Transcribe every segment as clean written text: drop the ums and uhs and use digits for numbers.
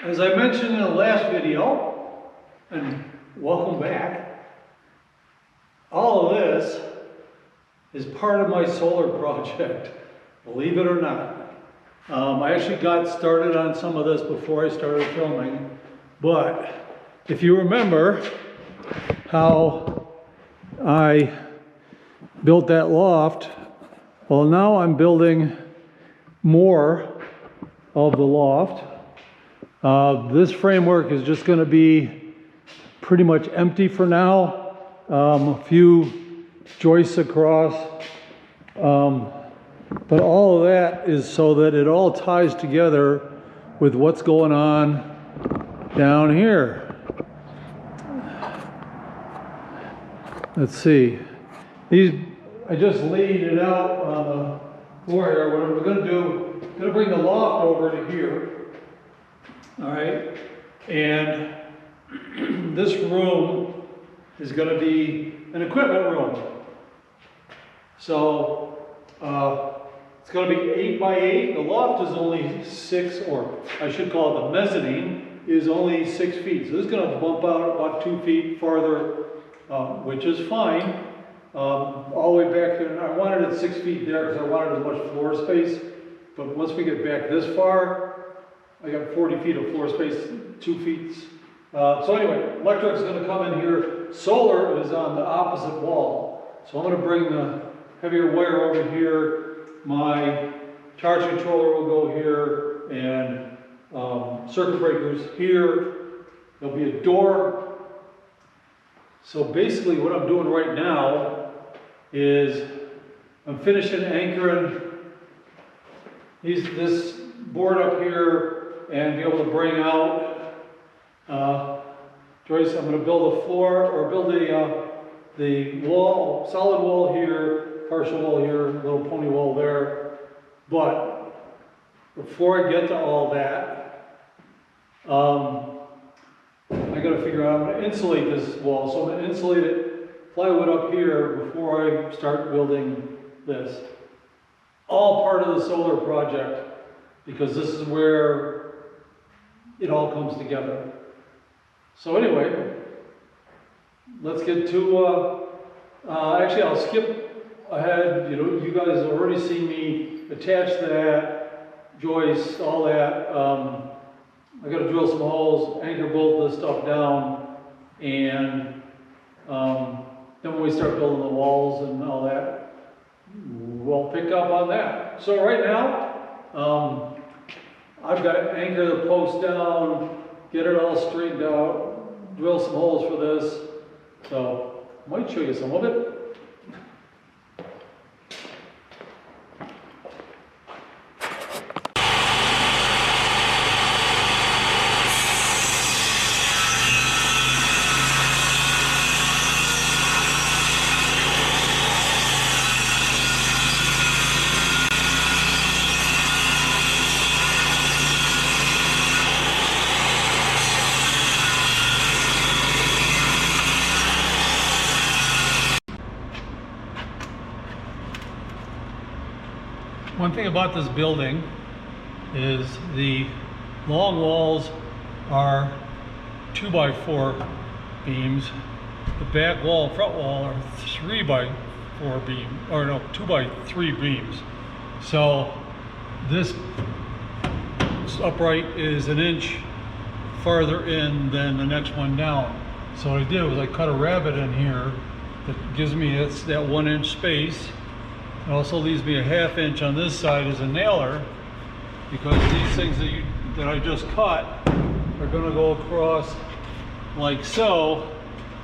As I mentioned in the last video, and welcome back, all of this is part of my solar project, believe it or not. I actually got started on some of this before I started filming, but if you remember how I built that loft, well, now I'm building more of the loft. This framework is just going to be pretty much empty for now. A few joists across, but all of that is so that it all ties together with what's going on down here. Let's see. I just laid it out on the floor here. What I'm going to do, I'm going to bring the loft over to here. All right, and this room is going to be an equipment room. So it's going to be 8 by 8. The loft is only 6, or I should call it the mezzanine, is only 6 feet. So this is going to bump out about 2 feet farther, which is fine. All the way back there, and I wanted it 6 feet there because I wanted as much floor space. But once we get back this far, I got 40 feet of floor space, 2 feet. So anyway, electric's going to come in here. Solar is on the opposite wall. So I'm going to bring the heavier wire over here. My charge controller will go here, and circuit breakers here. There'll be a door. So basically what I'm doing right now is I'm finishing anchoring this board up here and be able to bring out joists. I'm going to build a floor, or build the wall, solid wall here, partial wall here, little pony wall there. But before I get to all that, I got to figure out how I'm going to insulate this wall. So I'm going to insulate it, plywood up here before I start building this. All part of the solar project, because this is where it all comes together. So anyway, let's get to, actually I'll skip ahead. You guys have already seen me attach that, joist, all that. I got to drill some holes, anchor bolt this stuff down, and then when we start building the walls and all that, we'll pick up on that. So right now, I've got to anchor the post down, get it all straightened out, drill some holes for this. So I might show you some of it. One thing about this building is the long walls are 2 by 4 beams. The back wall, front wall are 3 by 4 beams, or no, 2 by 3 beams. So this upright is 1 inch farther in than the next one down. So what I did was I cut a rabbet in here that gives me that 1 inch space. It also leaves me a 1/2 inch on this side as a nailer, because these things that I just cut are going to go across like so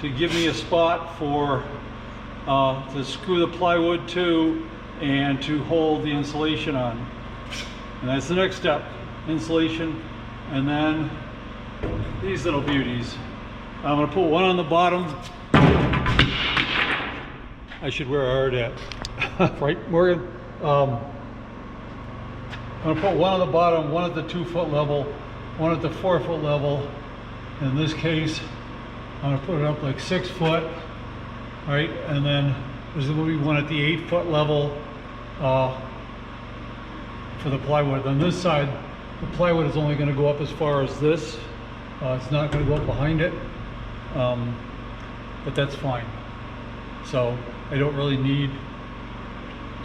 to give me a spot for to screw the plywood to and to hold the insulation on. And that's the next step, insulation, and then these little beauties. I'm going to put one on the bottom. I should wear a hard hat. Right, Morgan? I'm going to put one on the bottom, one at the 2 foot level, one at the 4 foot level. In this case, I'm going to put it up like 6 foot, right? And then there's going to be one at the 8 foot level for the plywood. On this side, The plywood is only going to go up as far as this. It's not going to go up behind it, but that's fine. So I don't really need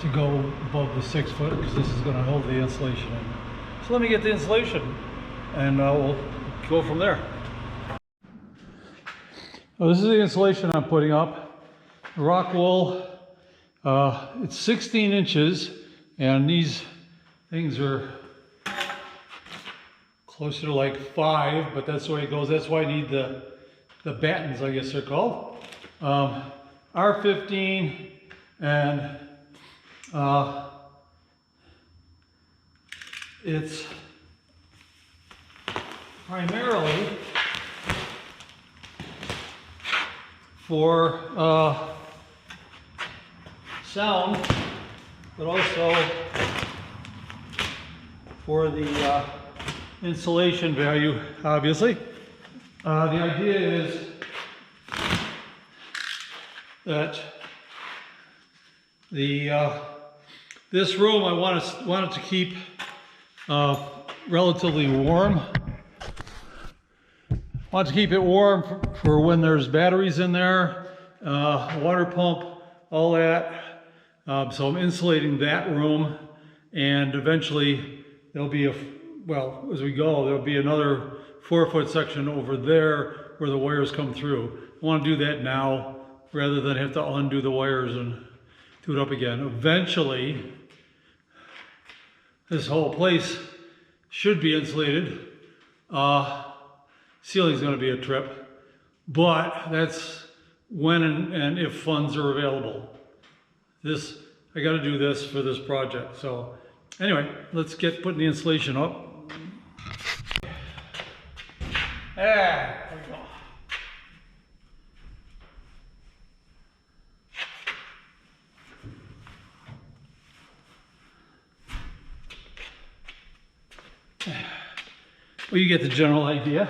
to go above the 6 foot because this is going to hold the insulation in. So let me get the insulation and we'll go from there. Oh, this is the insulation I'm putting up. Rock wool, it's 16 inches and these things are closer to like 5, but that's the way it goes. That's why I need the battens, I guess they're called. R15 and it's primarily for sound, but also for the insulation value, obviously. The idea is that this room I want it to keep relatively warm. I want to keep it warm for when there's batteries in there, water pump, all that. So I'm insulating that room, and eventually there'll be as we go, there'll be another 4-foot section over there where the wires come through. I want to do that now rather than have to undo the wires and do it up again. Eventually, this whole place should be insulated. Ceiling's going to be a trip, but that's when and if funds are available. I got to do this for this project. So anyway, let's get putting the insulation up. There we go. Well, you get the general idea.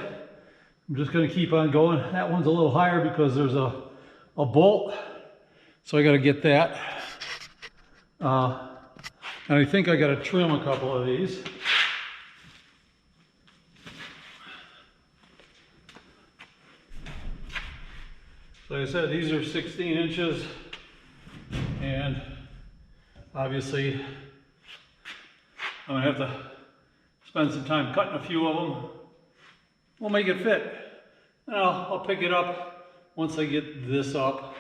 I'm just going to keep on going. That one's a little higher because there's a bolt, so I got to get that. And I think I got to trim a couple of these. So like I said, these are 16 inches, and obviously I'm going to have to spend some time cutting a few of them. We'll make it fit. And I'll pick it up once I get this up.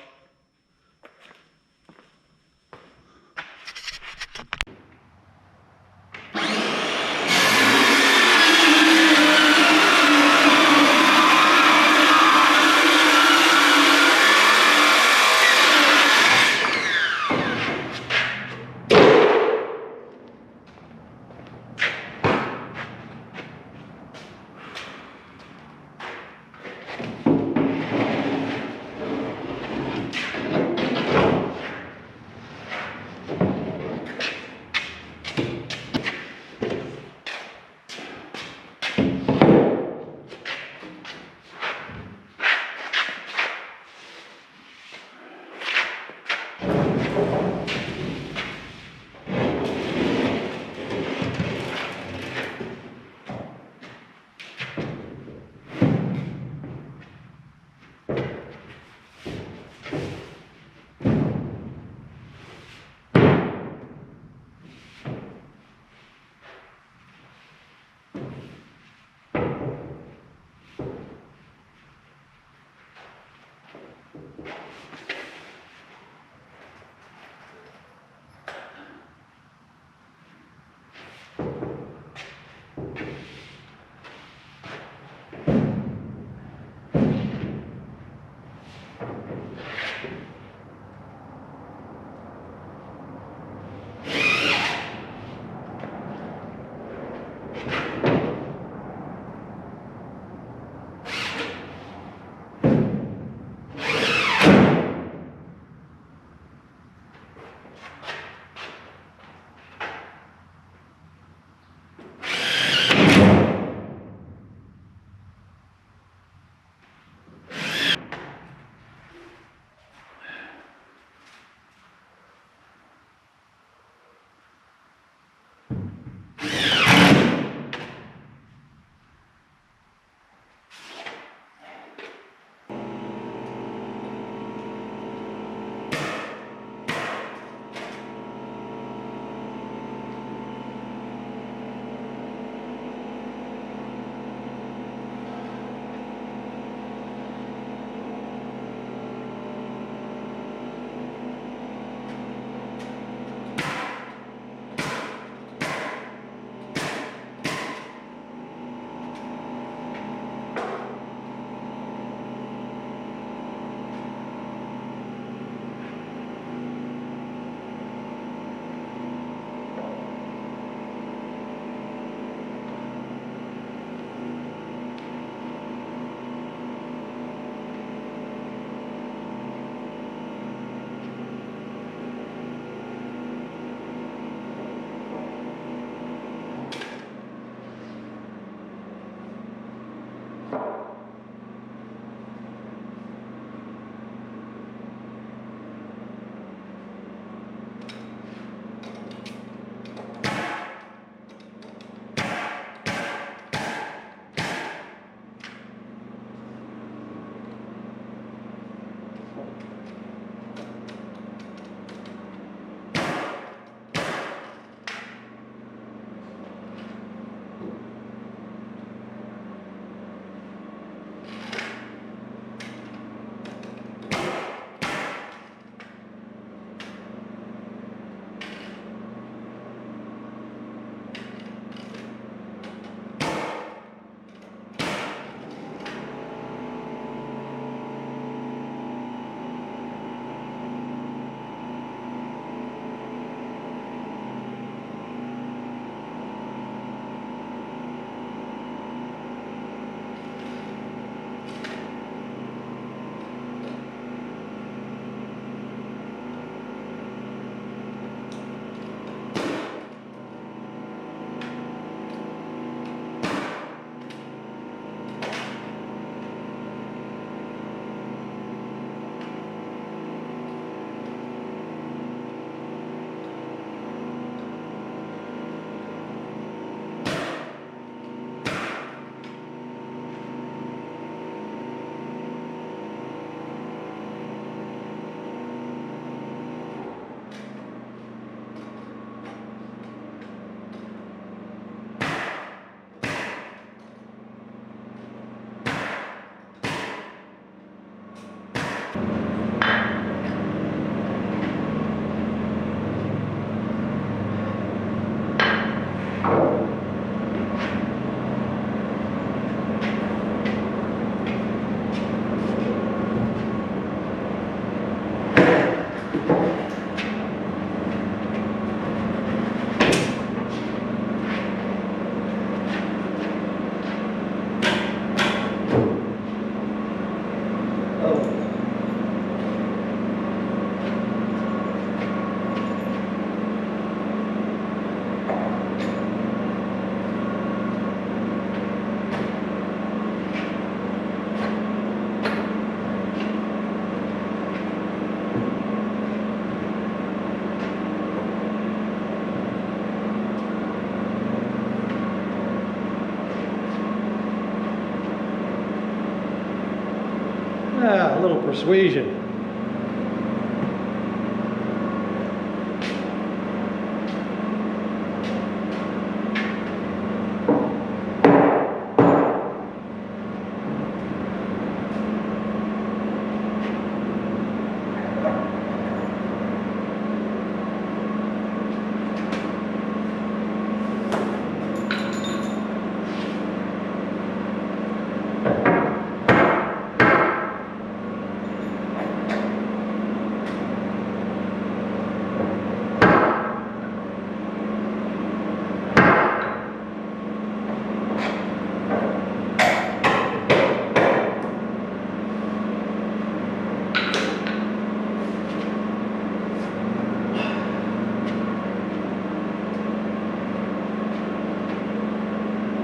little persuasion.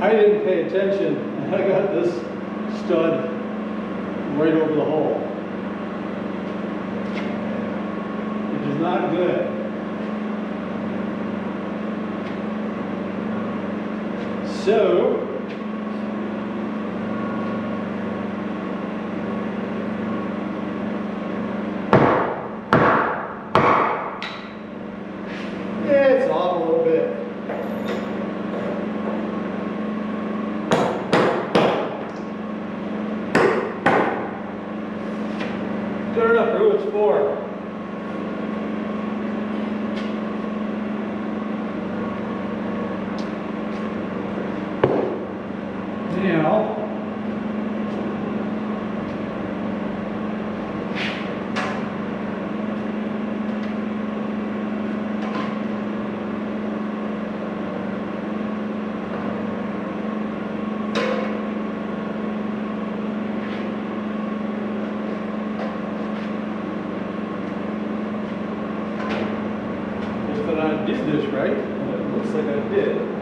I didn't pay attention, and I got this stud right over the hole, which is not good. So, it's off a little bit. Good enough for who it's for. Now, that I did this right, and it looks like I did.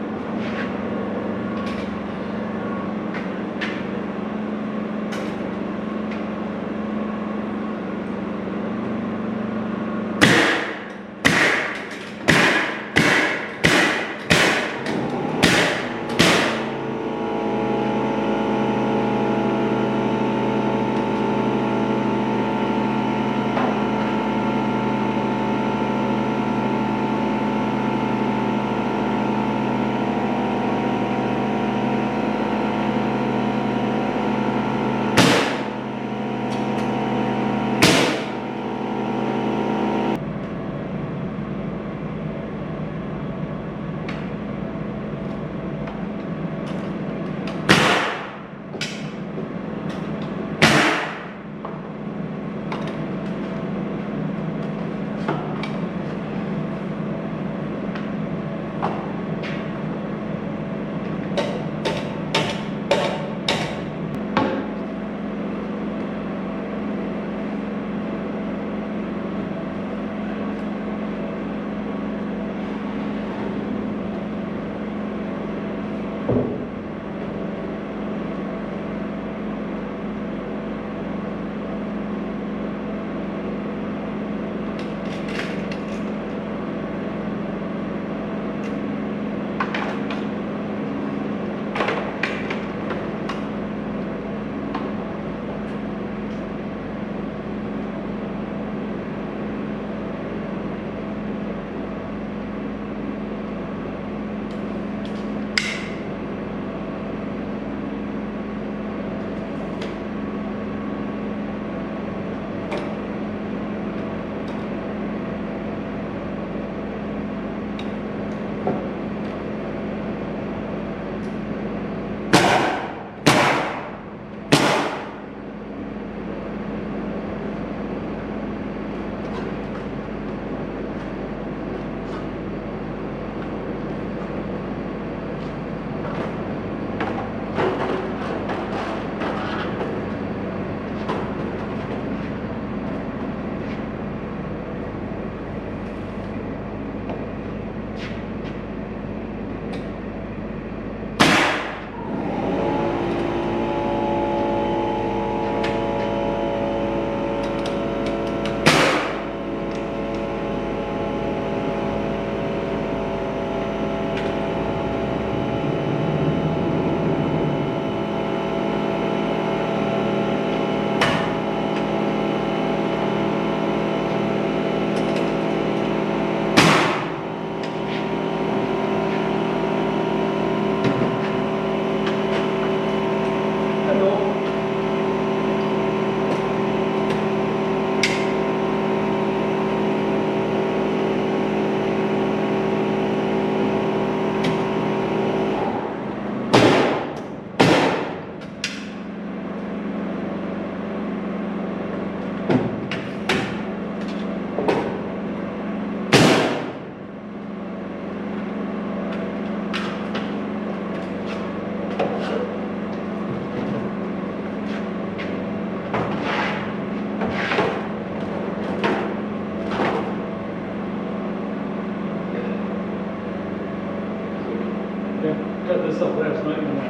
cut this up last night and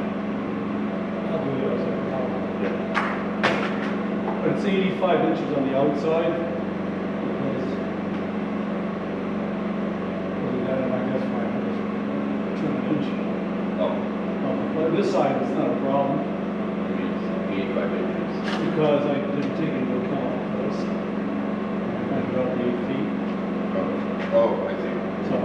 I'll do the other side tomorrow. But it's 85 inches on the outside. And I guess I just trim an inch. Oh. But this side is not a problem. It's 85 inches. Because I didn't take into account this. I had about 8 feet. Oh, I see. So.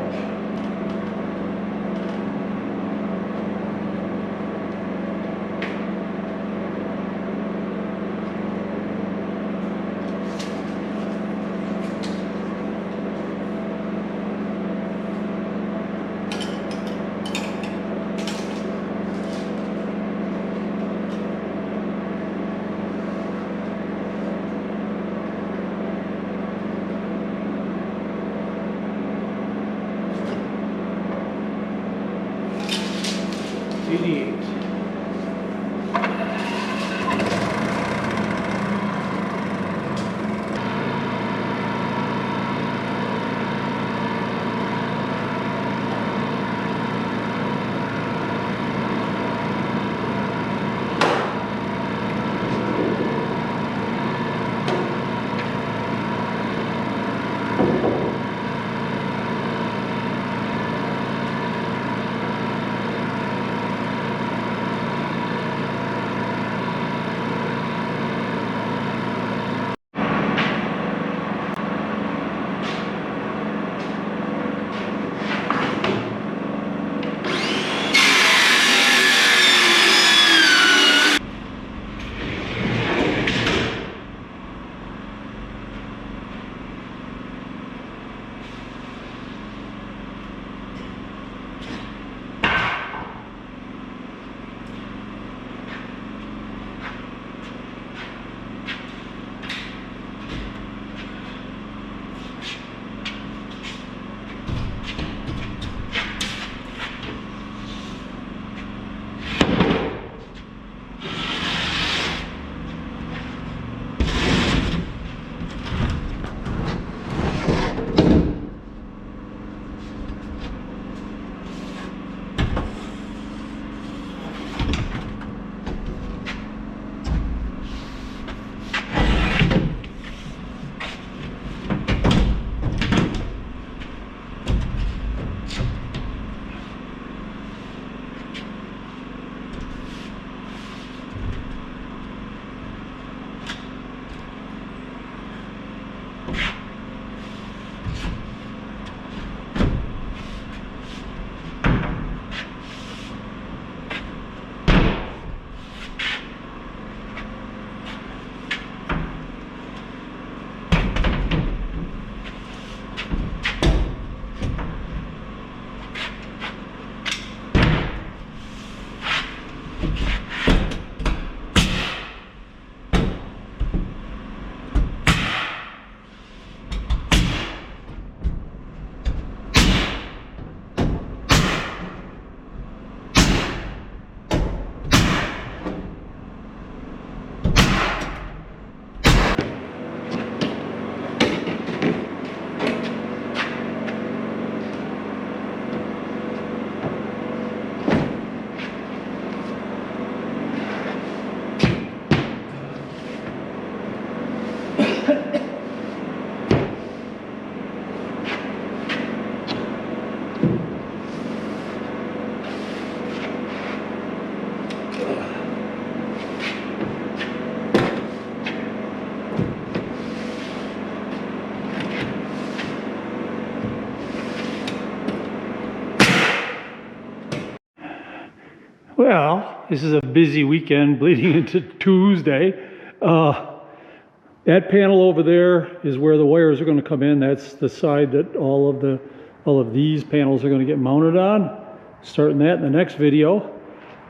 Well, this is a busy weekend bleeding into Tuesday. That panel over there is where the wires are going to come in. That's the side that all of these panels are going to get mounted on. Starting that in the next video.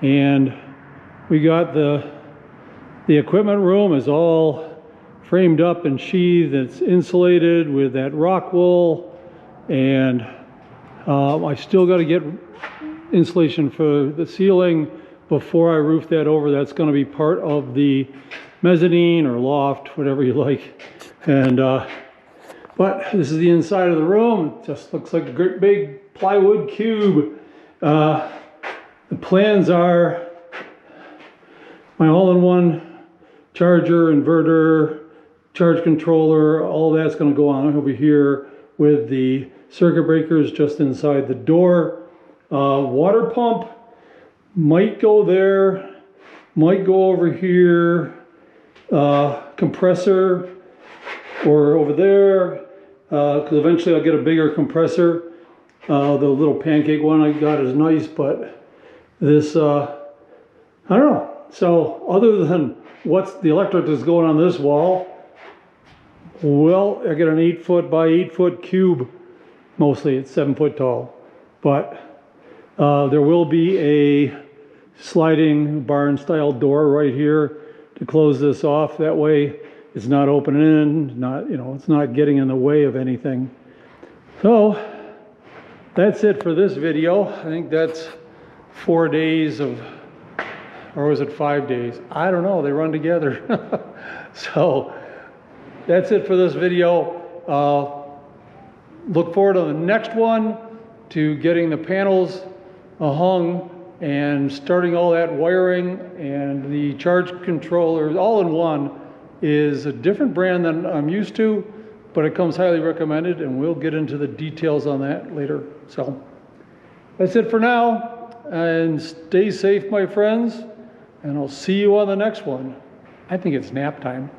And we got the equipment room is all framed up and sheathed. It's insulated with that rock wool, and I still got to get insulation for the ceiling before I roof that over. That's going to be part of the mezzanine or loft, whatever you like. And but this is the inside of the room. It just looks like a great big plywood cube. The plans are my all-in-one charger, inverter, charge controller, all that's going to go on over here with the circuit breakers just inside the door. Water pump might go there, might go over here, compressor or over there, because eventually I'll get a bigger compressor. The little pancake one I got is nice, but this, I don't know. So other than what's the electric that's going on this wall, well, I got an 8-foot by 8-foot cube. Mostly it's 7 foot tall, but there will be a sliding barn style door right here to close this off. That way it's not opening in, not, you know, it's not getting in the way of anything. So that's it for this video. I think that's 4 days of, or was it 5 days? I don't know, they run together. So that's it for this video. Look forward to the next one, to getting the panels hung and starting all that wiring, and the charge controller all in one is a different brand than I'm used to, but it comes highly recommended, and we'll get into the details on that later. So that's it for now, and stay safe, my friends, and I'll see you on the next one. I think it's nap time.